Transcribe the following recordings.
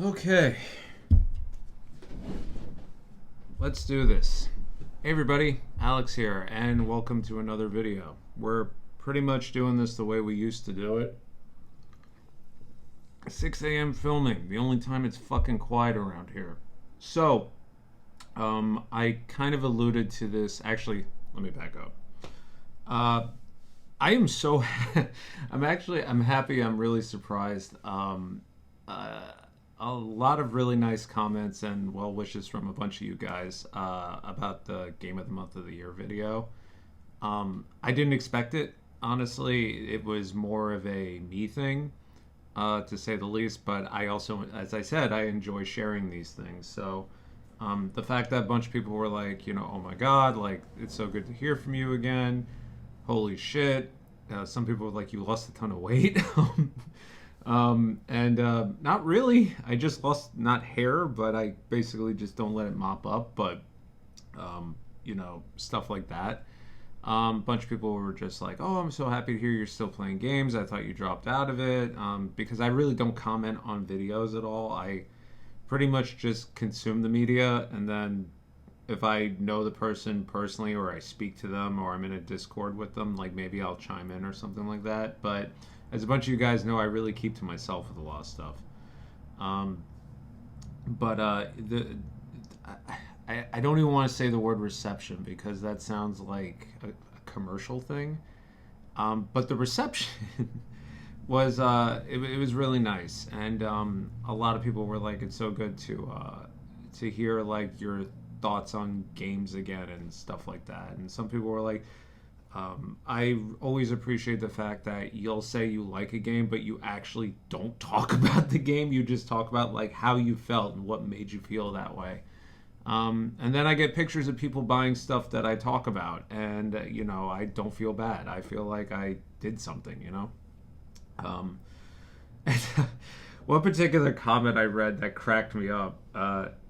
Okay, let's do this. Hey everybody, Alex here, and welcome to another video. We're pretty much doing this the way we used to do it. 6 a.m. filming, the only time it's fucking quiet around here. So, I kind of alluded to this. Actually, let me back up. Uh, I am so, I'm happy, I'm really surprised. Uh, a lot of really nice comments and well wishes from a bunch of you guys about the Game of the Month of the Year video. I didn't expect it. Honestly, it was more of a me thing, to say the least. But I also, as I said, I enjoy sharing these things. So the fact that a bunch of people were like, oh my God, like, it's so good to hear from you again. Holy shit. Some people were like, you lost a ton of weight. And not really. I just lost not hair, but I basically just don't let it mop up. But stuff like that. A bunch of people were just like, "Oh, I'm so happy to hear you're still playing games. I thought you dropped out of it." Because I really don't comment on videos at all. I pretty much just consume the media, and then if I know the person personally, or I speak to them, or I'm in a Discord with them, like maybe I'll chime in or something like that. But as a bunch of you guys know, I really keep to myself with a lot of stuff. Um, but I don't even want to say the word reception because that sounds like a commercial thing. But the reception was it was really nice, and a lot of people were like, "It's so good to hear like your thoughts on games again and stuff like that." And some people were like, I always appreciate the fact that you'll say you like a game, but you actually don't talk about the game. You just talk about like how you felt and what made you feel that way. And then I get pictures of people buying stuff that I talk about, and I don't feel bad. I feel like I did something. Um, One particular comment I read that cracked me up.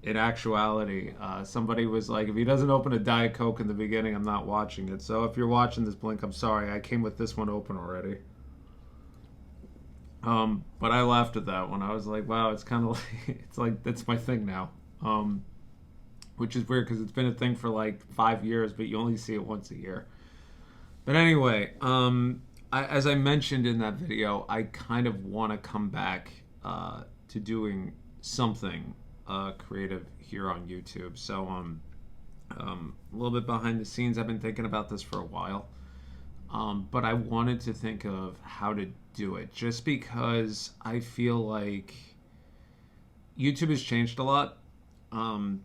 In actuality, somebody was like, "If he doesn't open a Diet Coke in the beginning, I'm not watching it." So if you're watching this, Blink, I'm sorry. I came with this one open already. But I laughed at that one. I was like, "Wow, it's kind of like it's like that's my thing now." Which is weird because it's been a thing for like 5 years, but you only see it once a year. But anyway, as I mentioned in that video, I kind of want to come back to doing something creative here on YouTube. So a little bit behind the scenes, I've been thinking about this for a while. But I wanted to think of how to do it just because I feel like YouTube has changed a lot. Um,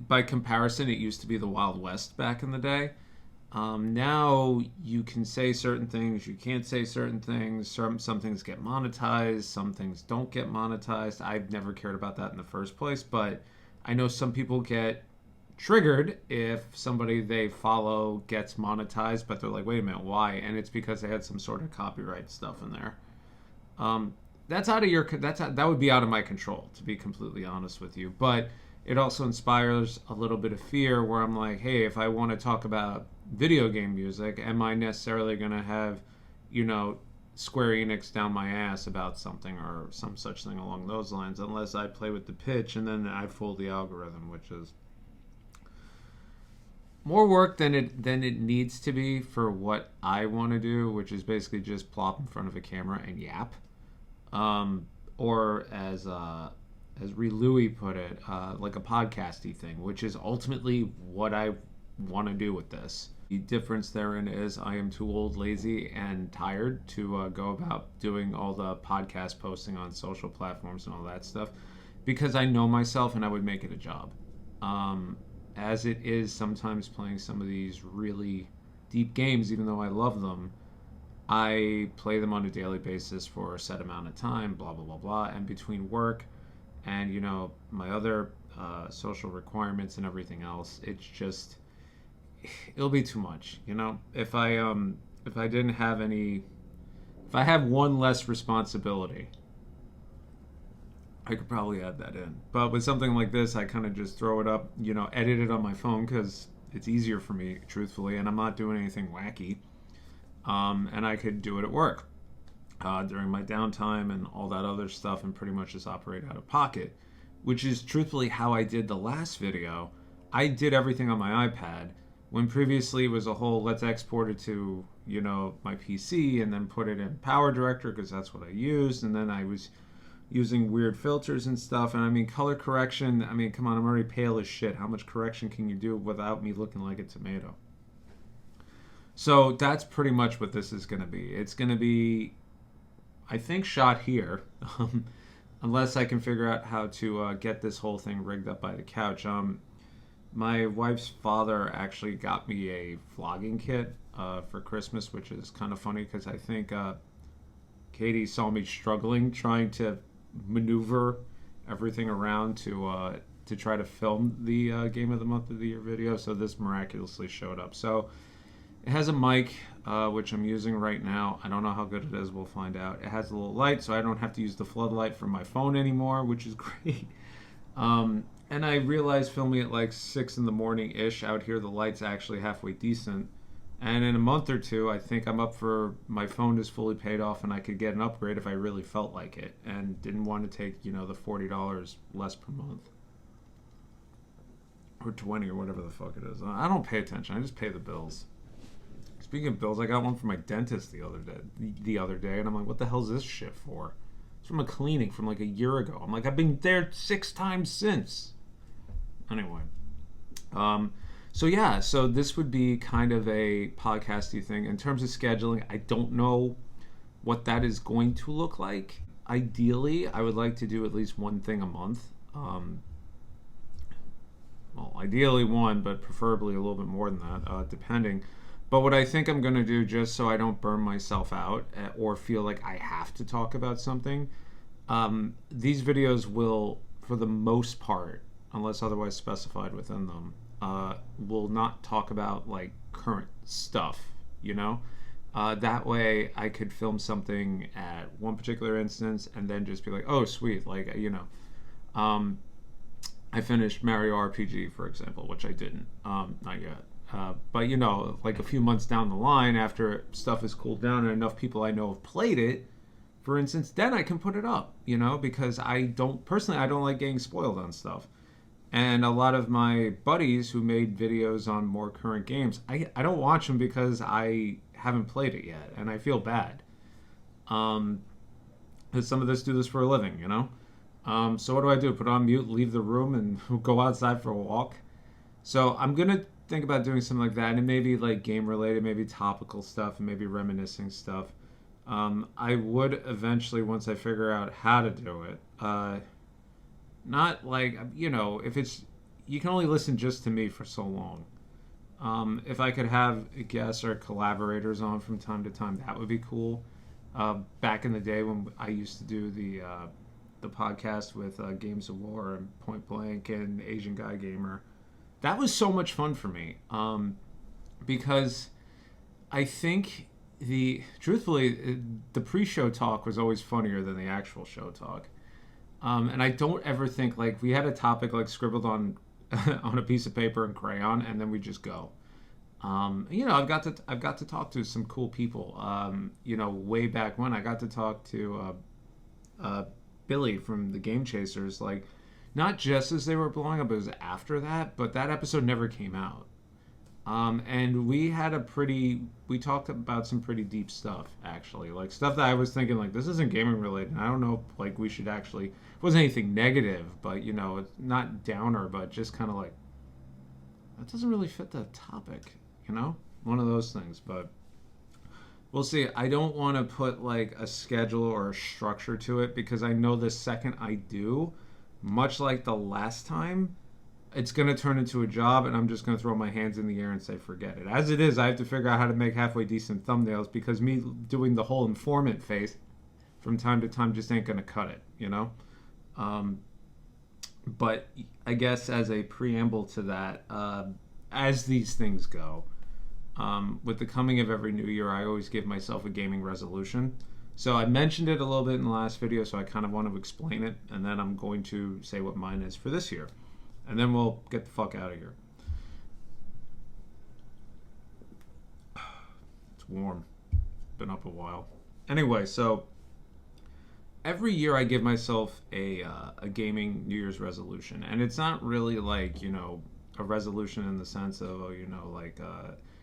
by comparison, it used to be the Wild West back in the day. Now you can say certain things, you can't say certain things. Some things get monetized, some things don't get monetized. I've never cared about that in the first place, but I know some people get triggered if somebody they follow gets monetized, but they're like, wait a minute, why? And it's because they had some sort of copyright stuff in there. That's out of your that would be out of my control, to be completely honest with you. But it also inspires a little bit of fear where I'm like, hey, if I want to talk about video game music, am I necessarily going to have, Square Enix down my ass about something or some such thing along those lines, unless I play with the pitch and then I fool the algorithm, which is more work than it needs to be for what I want to do, which is basically just plop in front of a camera and yap. Or as Ree Louie put it, like a podcasty thing, which is ultimately what I want to do with this. The difference therein is I am too old, lazy, and tired to go about doing all the podcast posting on social platforms and all that stuff because I know myself and I would make it a job. As it is sometimes playing some of these really deep games, even though I love them, I play them on a daily basis for a set amount of time, blah, blah, blah, blah. And between work and, my other social requirements and everything else, it's just, it'll be too much, if I didn't have any, if I have one less responsibility, I could probably add that in. But with something like this, I kind of just throw it up, edit it on my phone because it's easier for me, truthfully, and I'm not doing anything wacky. And I could do it at work. during my downtime and all that other stuff, and pretty much just operate out of pocket, which is truthfully how I did the last video. I did everything on my iPad when previously it was a whole let's export it to, my PC and then put it in Power Director because that's what I used, and then I was using weird filters and stuff. And I mean, color correction, I mean, come on, I'm already pale as shit. How much correction can you do without me looking like a tomato? So that's pretty much what this is going to be. It's going to be, I think, shot here, unless I can figure out how to get this whole thing rigged up by the couch. My wife's father actually got me a vlogging kit for Christmas, which is kind of funny because I think Katie saw me struggling trying to maneuver everything around to try to film the Game of the Month of the Year video. So this miraculously showed up. So it has a mic, which I'm using right now. I don't know how good it is. We'll find out. It has a little light, so I don't have to use the floodlight from my phone anymore, which is great. And I realized filming at like 6 in the morning-ish out here, the light's actually halfway decent. And in a month or two, I think I'm up for, my phone is fully paid off and I could get an upgrade if I really felt like it and didn't want to take, the $40 less per month. Or 20 or whatever the fuck it is. I don't pay attention. I just pay the bills. Speaking of bills, I got one from my dentist the other day, and I'm like, what the hell is this shit for? It's from a cleaning from like a year ago. I'm like, I've been there 6 times since. Anyway. So this would be kind of a podcasty thing. In terms of scheduling, I don't know what that is going to look like. Ideally, I would like to do at least one thing a month. Well, ideally one, but preferably a little bit more than that, depending. But what I think I'm going to do, just so I don't burn myself out or feel like I have to talk about something, these videos will, for the most part, unless otherwise specified within them, will not talk about like current stuff, that way I could film something at one particular instance and then just be like, oh sweet, like, I finished Mario RPG, for example, which I didn't, not yet. But like a few months down the line, after stuff has cooled down and enough people I know have played it, for instance, then I can put it up, because I don't like getting spoiled on stuff. And a lot of my buddies who made videos on more current games, I don't watch them because I haven't played it yet, and I feel bad. Because some of us do this for a living, So what do? Put on mute, leave the room, and go outside for a walk? So I'm going to think about doing something like that, and it may be like game related, maybe topical stuff, and maybe reminiscing stuff. I would eventually, once I figure out how to do it, not like, if it's, you can only listen just to me for so long. If I could have guests or collaborators on from time to time, that would be cool. Back in the day when I used to do the podcast with Games of War and Point Blank and Asian Guy Gamer, that was so much fun for me, because I think truthfully, the pre-show talk was always funnier than the actual show talk. And I don't ever think, like, we had a topic like scribbled on on a piece of paper and crayon, and then we just go. I've got to talk to some cool people. Way back when I got to talk to Billy from the Game Chasers, like, not just as they were blowing up, it was after that, but that episode never came out. And we talked about some pretty deep stuff, actually, like stuff that I was thinking, like, this isn't gaming related. I don't know if, like, we should actually, it wasn't anything negative, but, it's not downer, but just kind of like, that doesn't really fit the topic, one of those things. But we'll see. I don't want to put like a schedule or a structure to it, because I know the second I do, much like the last time, it's going to turn into a job, and I'm just going to throw my hands in the air and say, forget it. As it is, I have to figure out how to make halfway decent thumbnails, because me doing the whole informant face from time to time just ain't going to cut it, But I guess as a preamble to that, as these things go, with the coming of every new year, I always give myself a gaming resolution. So I mentioned it a little bit in the last video, so I kind of want to explain it, and then I'm going to say what mine is for this year. And then we'll get the fuck out of here. It's warm. Been up a while. Anyway, so every year I give myself a gaming New Year's resolution, and it's not really like, a resolution in the sense of,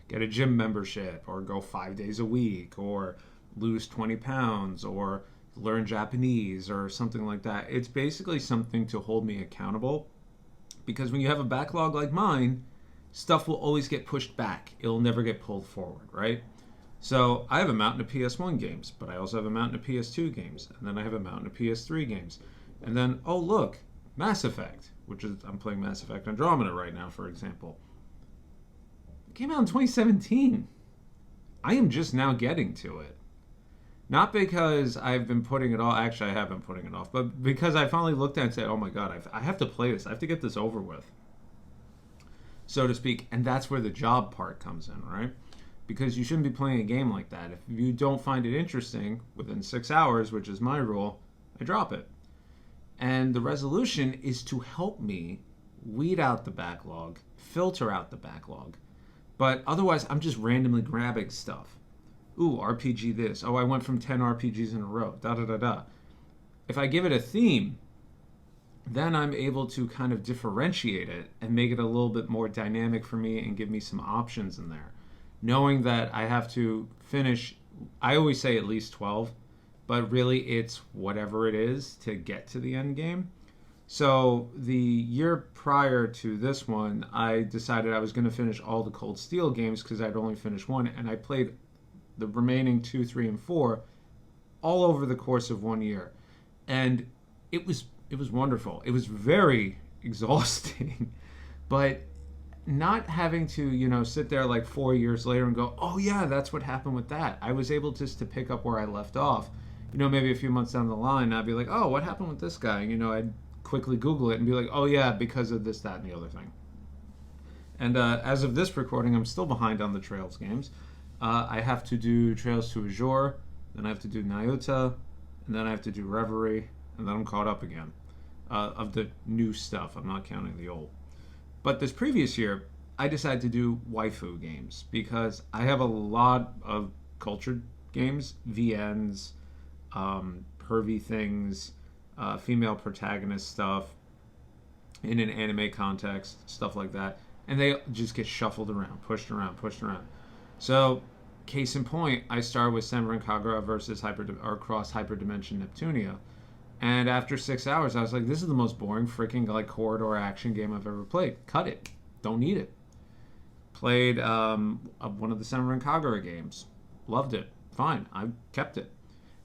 get a gym membership or go 5 days a week or lose 20 pounds or learn Japanese or something like that. It's basically something to hold me accountable, because when you have a backlog like mine, stuff will always get pushed back. It'll never get pulled forward, right? So I have a mountain of PS1 games, but I also have a mountain of PS2 games, and then I have a mountain of PS3 games. And then, oh look, Mass Effect, which is, I'm playing Mass Effect Andromeda right now, for example. It came out in 2017. I am just now getting to it. Not because I've been putting it off, actually I have been putting it off, but because I finally looked at it and said, oh my god, I have to play this, I have to get this over with, so to speak. And that's where the job part comes in, right? Because you shouldn't be playing a game like that. If you don't find it interesting within 6 hours, which is my rule, I drop it. And the resolution is to help me weed out the backlog, filter out the backlog. But otherwise, I'm just randomly grabbing stuff. Ooh, RPG this. Oh, I went from 10 RPGs in a row. Da-da-da-da. If I give it a theme, then I'm able to kind of differentiate it and make it a little bit more dynamic for me and give me some options in there. Knowing that I have to finish, I always say at least 12, but really it's whatever it is to get to the end game. So the year prior to this one, I decided I was going to finish all the Cold Steel games because I'd only finished one, and I played the remaining 2, 3, and 4 all over the course of 1 year. And it was wonderful. It was very exhausting, but not having to, sit there like 4 years later and go, oh yeah, that's what happened with that. I was able just to pick up where I left off. Maybe a few months down the line, I'd be like, oh, what happened with this guy? I'd quickly Google it and be like, oh yeah, because of this, that, and the other thing. And as of this recording, I'm still behind on the Trails games. I have to do Trails to Azure, then I have to do Nyota, and then I have to do Reverie, and then I'm caught up again of the new stuff. I'm not counting the old. But this previous year, I decided to do waifu games because I have a lot of cultured games, VNs, pervy things, female protagonist stuff in an anime context, stuff like that. And they just get shuffled around, pushed around. So, case in point, I started with Senran Kagura versus Cross Hyperdimension Neptunia. And after 6 hours, I was like, this is the most boring freaking corridor action game I've ever played. Cut it. Don't need it. Played one of the Senran Kagura games. Loved it. Fine. I kept it.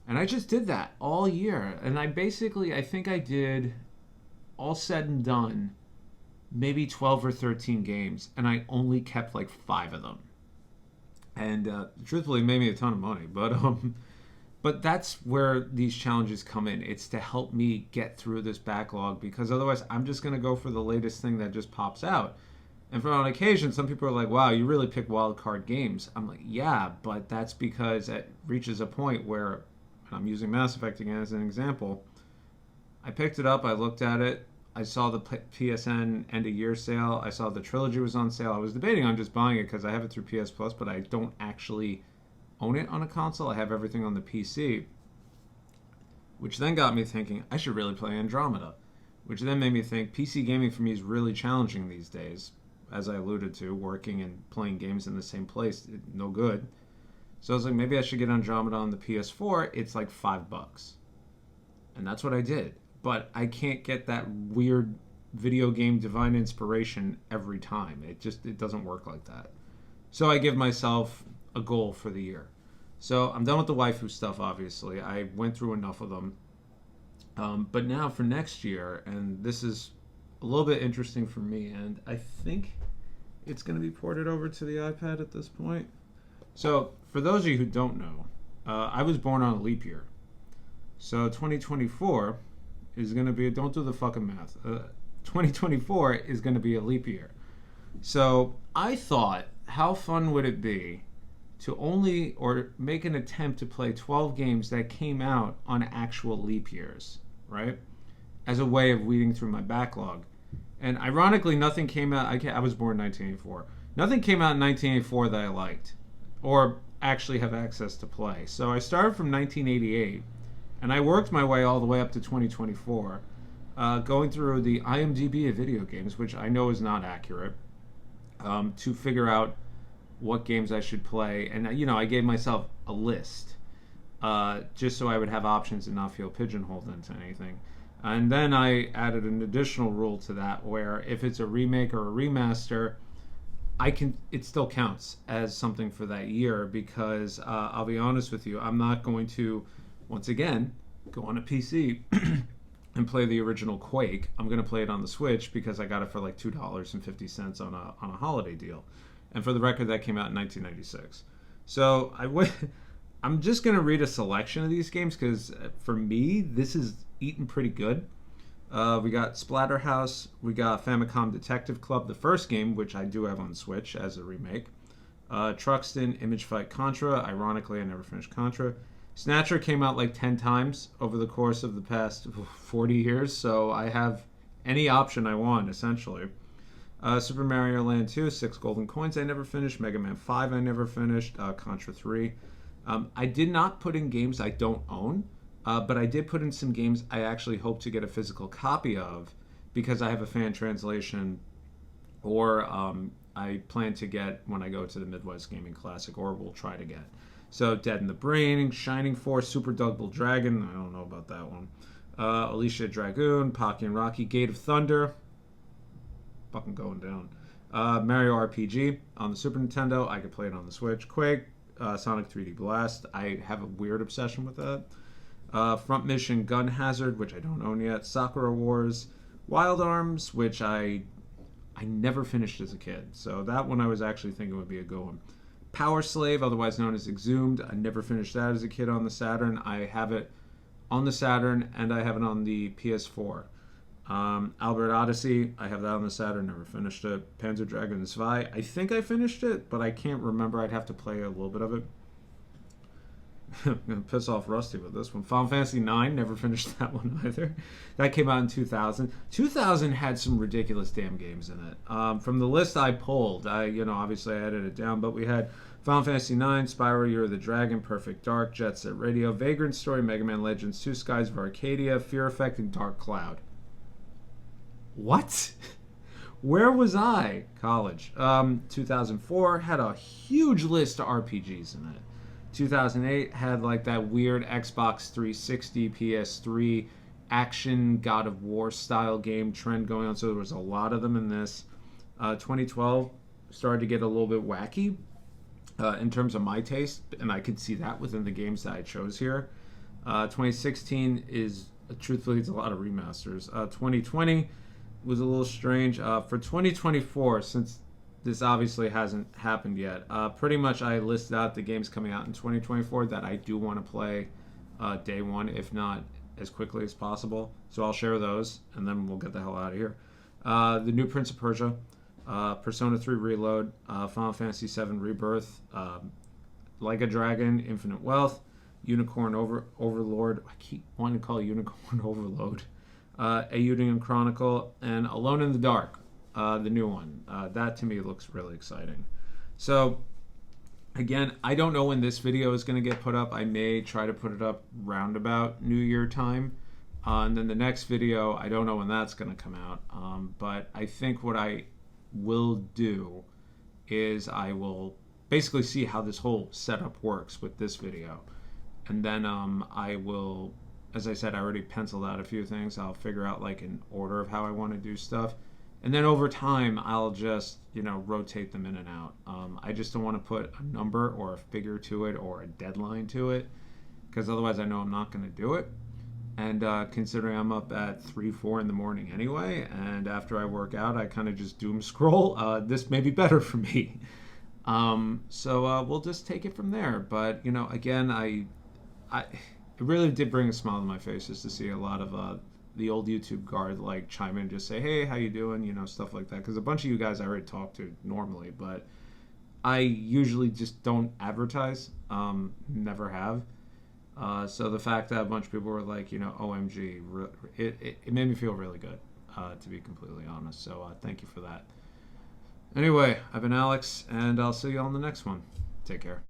And I just did that all year. And I think I did, all said and done, maybe 12 or 13 games. And I only kept 5 of them. And truthfully, it made me a ton of money. But that's where these challenges come in. It's to help me get through this backlog, because otherwise I'm just going to go for the latest thing that just pops out. And for on occasion, some people are like, wow, you really pick wild card games. I'm like, yeah, but that's because it reaches a point where, and I'm using Mass Effect again as an example, I picked it up, I looked at it, I saw the PSN end of year sale, I saw the trilogy was on sale. I was debating on just buying it because I have it through PS Plus, but I don't actually own it on a console. I have everything on the PC, which then got me thinking I should really play Andromeda, which then made me think PC gaming for me is really challenging these days. As I alluded to, working and playing games in the same place, no good. So I was like, maybe I should get Andromeda on the PS4. It's like $5, and that's what I did. But I can't get that weird video game divine inspiration every time. It doesn't work like that. So I give myself a goal for the year. So I'm done with the waifu stuff, obviously. I went through enough of them. But now for next year, and this is a little bit interesting for me, and I think it's going to be ported over to the iPad at this point. So for those of you who don't know, I was born on a leap year. So 2024 is going to be, don't do the fucking math, 2024 is going to be a leap year. So I thought, how fun would it be to only, or make an attempt to play 12 games that came out on actual leap years, right? As a way of weeding through my backlog. And ironically, nothing came out, I was born in 1984. Nothing came out in 1984 that I liked. Or actually have access to play. So I started from 1988, and I worked my way all the way up to 2024, going through the IMDb of video games, which I know is not accurate, to figure out what games I should play. And, I gave myself a list, just so I would have options and not feel pigeonholed into anything. And then I added an additional rule to that, where if it's a remake or a remaster, it still counts as something for that year, because I'll be honest with you, I'm not going to, once again, go on a PC and play the original Quake. I'm going to play it on the Switch because I got it for like $2.50 on a holiday deal. And for the record, that came out in 1996. So I'm just going to read a selection of these games because for me, this is eating pretty good. We got Splatterhouse, we got Famicom Detective Club, the first game, which I do have on Switch as a remake. Truxton, Image Fight Contra. Ironically, I never finished Contra. Snatcher came out like 10 times over the course of the past 40 years, so I have any option I want, essentially. Super Mario Land 2, 6 Golden Coins I never finished. Mega Man 5 I never finished. Contra 3. I did not put in games I don't own. But I did put in some games I actually hope to get a physical copy of because I have a fan translation, or I plan to get when I go to the Midwest Gaming Classic, or will try to get. So Dead in the Brain, Shining Force, Super Double Dragon, I don't know about that one. Alicia Dragoon, Pocky and Rocky, Gate of Thunder, fucking going down. Mario RPG on the Super Nintendo, I could play it on the Switch. Quake, Sonic 3D Blast, I have a weird obsession with that. Front Mission Gun Hazard, which I don't own yet. Sakura Wars, Wild Arms, which I never finished as a kid. So that one I was actually thinking would be a good one. Power Slave, otherwise known as Exhumed. I never finished that as a kid on the Saturn. I have it on the Saturn, and I have it on the PS4. Albert Odyssey, I have that on the Saturn, never finished it. Panzer Dragoon Zwei, I think I finished it, but I can't remember. I'd have to play a little bit of it. I'm going to piss off Rusty with this one. Final Fantasy IX, never finished that one either. That came out in 2000. 2000 had some ridiculous damn games in it. From the list I pulled, obviously I edited it down, but we had Final Fantasy IX, Spyro Year of the Dragon, Perfect Dark, Jet Set Radio, Vagrant Story, Mega Man Legends 2, Skies of Arcadia, Fear Effect, and Dark Cloud. What? Where was I? College. 2004 had a huge list of RPGs in it. 2008 had like that weird Xbox 360, PS3 action God of War style game trend going on, so there was a lot of them in this. 2012 started to get a little bit wacky in terms of my taste, and I could see that within the games that I chose here. 2016 is, truthfully, it's a lot of remasters. 2020 was a little strange. For 2024, since this obviously hasn't happened yet, pretty much I listed out the games coming out in 2024 that I do want to play day one, if not as quickly as possible. So I'll share those, and then we'll get the hell out of here. The new Prince of Persia, Persona 3 Reload, Final Fantasy 7 Rebirth, Like a Dragon, Infinite Wealth, Unicorn Overlord, I keep wanting to call it Unicorn Overload, A Union Chronicle, and Alone in the Dark, the new one. That to me looks really exciting. So again, I don't know when this video is going to get put up. I may try to put it up roundabout New Year time. And then the next video, I don't know when that's going to come out. But I think what I will do is I will basically see how this whole setup works with this video. And then I will, as I said, I already penciled out a few things. I'll figure out like an order of how I want to do stuff. And then over time, I'll just, rotate them in and out. I just don't want to put a number or a figure to it or a deadline to it, because otherwise I know I'm not going to do it. And considering I'm up at 3, 4 in the morning anyway, and after I work out, I kind of just doom scroll, this may be better for me. So we'll just take it from there. But, again, it really did bring a smile to my face just to see a lot of the old YouTube guard like chime in and just say, hey, how you doing? Stuff like that. Because a bunch of you guys I already talk to normally, but I usually just don't advertise. Never have. So the fact that a bunch of people were like, OMG, it made me feel really good, to be completely honest. So thank you for that. Anyway, I've been Alex, and I'll see you on the next one. Take care.